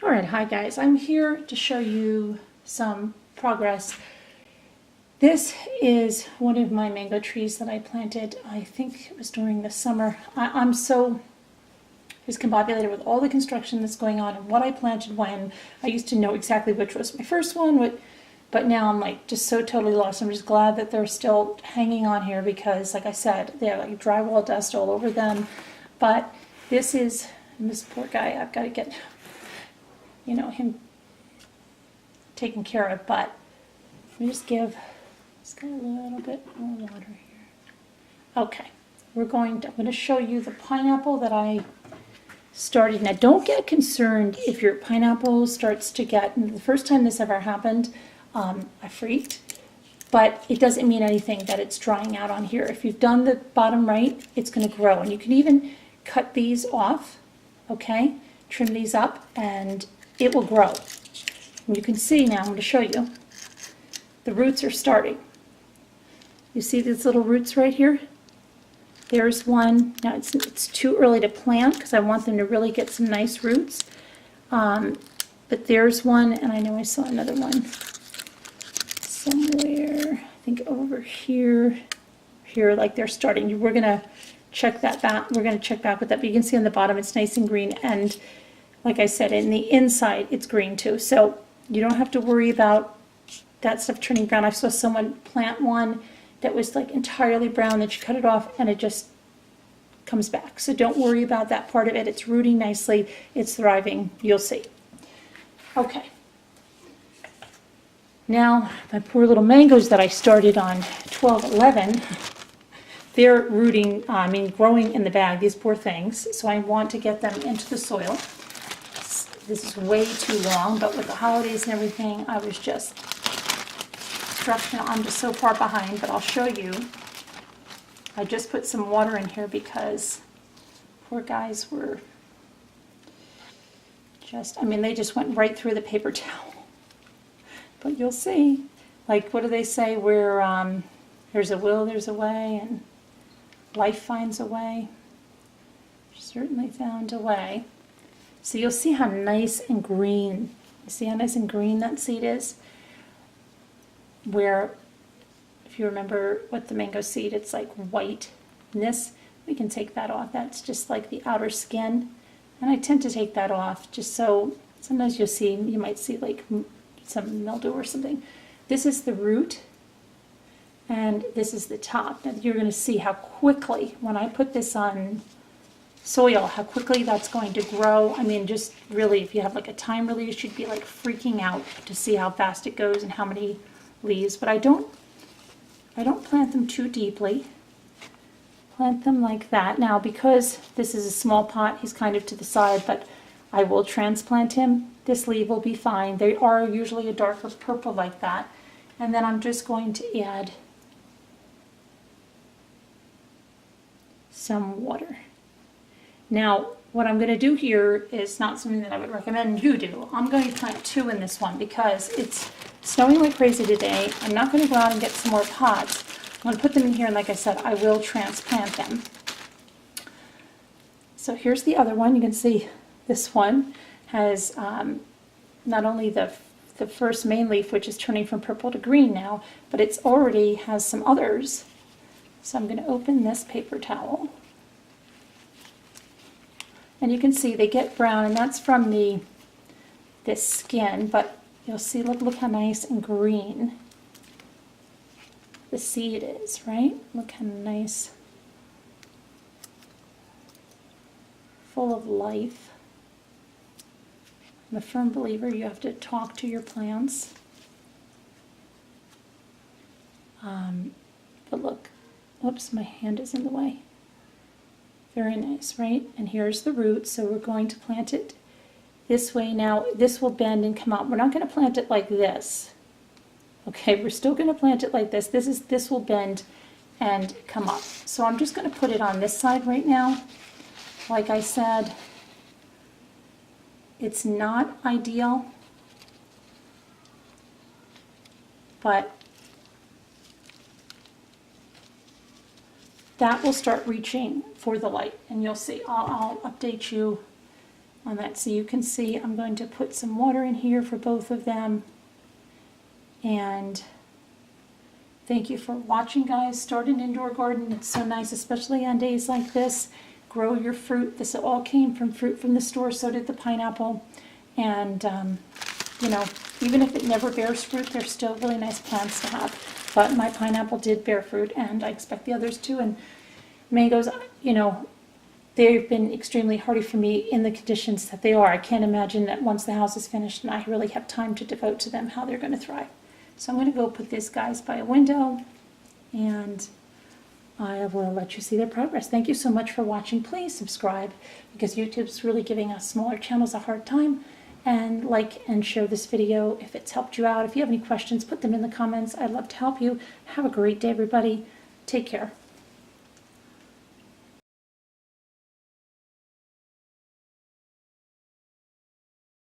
All right, hi guys. I'm here to show you some progress. This is one of my mango trees that I planted. I think it was during the summer. I'm so discombobulated with all the construction that's going on and what I planted when. I used to know exactly which was my first one, but now I'm like just so totally lost. I'm just glad that they're still hanging on here because, like I said, they have like drywall dust all over them. But this is, and this poor guy, I've got to get him taken care of, but let me just give this guy a little bit more water here. Okay, I'm going to show you the pineapple that I started. Now don't get concerned if your pineapple starts to get, the first time this ever happened, I freaked, but it doesn't mean anything that it's drying out on here. If you've done the bottom right, it's going to grow, and you can even cut these off, okay? Trim these up and it will grow. And you can see now, I'm going to show you, the roots are starting. You see these little roots right here? There's one. Now it's too early to plant because I want them to really get some nice roots. But there's one, and I know I saw another one somewhere, I think over here, like they're starting. We're going to check that back. We're going to check back with that, but you can see on the bottom it's nice and green, and like I said, in the inside it's green too. So you don't have to worry about that stuff turning brown. I saw someone plant one that was like entirely brown, then she cut it off and it just comes back. So don't worry about that part of it. It's rooting nicely, it's thriving, you'll see. Okay. Now, my poor little mangoes that I started on 12/11, they're rooting, growing in the bag, these poor things. So I want to get them into the soil. This is way too long, but with the holidays and everything, I was just I'm just so far behind, but I'll show you. I just put some water in here because poor guys were they just went right through the paper towel. But you'll see, like, what do they say? Where there's a will, there's a way, and life finds a way. She certainly found a way. So you'll see how nice and green, you see how nice and green that seed is? Where, if you remember what the mango seed, it's like whiteness. We can take that off. That's just like the outer skin. And I tend to take that off just so, sometimes you might see like some mildew or something. This is the root, and this is the top. And you're going to see how quickly, when I put this on soil, how quickly that's going to grow. I mean, just really, if you have like a time release, you'd be like freaking out to see how fast it goes and how many leaves. But I don't plant them too deeply. Plant them like that. Now, because this is a small pot, he's kind of to the side, but I will transplant him. This leaf will be fine. They are usually a darker purple like that. And then I'm just going to add some water. Now, what I'm going to do here is not something that I would recommend you do. I'm going to plant two in this one because it's snowing like crazy today. I'm not going to go out and get some more pots. I'm going to put them in here, and like I said, I will transplant them. So here's the other one. You can see this one has not only the first main leaf, which is turning from purple to green now, but it's already has some others. So I'm going to open this paper towel. And you can see they get brown, and that's from this skin, but you'll see, look how nice and green the seed is, right? Look how nice, full of life. I'm a firm believer you have to talk to your plants. But look, whoops, my hand is in the way. Very nice, right? And here's the root, so we're going to plant it this way. Now, this will bend and come out. We're not going to plant it like this. Okay, we're still going to plant it like this. This will bend and come up. So I'm just going to put it on this side right now. Like I said, it's not ideal, but that will start reaching for the light, and you'll see. I'll update you on that. So you can see I'm going to put some water in here for both of them. And thank you for watching, guys. Start an indoor garden. It's so nice, especially on days like this. Grow your fruit. This all came from fruit from the store, so did the pineapple. And, you know, even if it never bears fruit, they're still really nice plants to have. But my pineapple did bear fruit, and I expect the others too. And mangoes, you know, they've been extremely hardy for me in the conditions that they are. I can't imagine that once the house is finished and I really have time to devote to them, how they're going to thrive. So I'm going to go put this, guys, by a window, and I will let you see their progress. Thank you so much for watching. Please subscribe, because YouTube's really giving us smaller channels a hard time. And like and share this video if it's helped you out. If you have any questions, put them in the comments. I'd love to help you. Have a great day, everybody. Take care.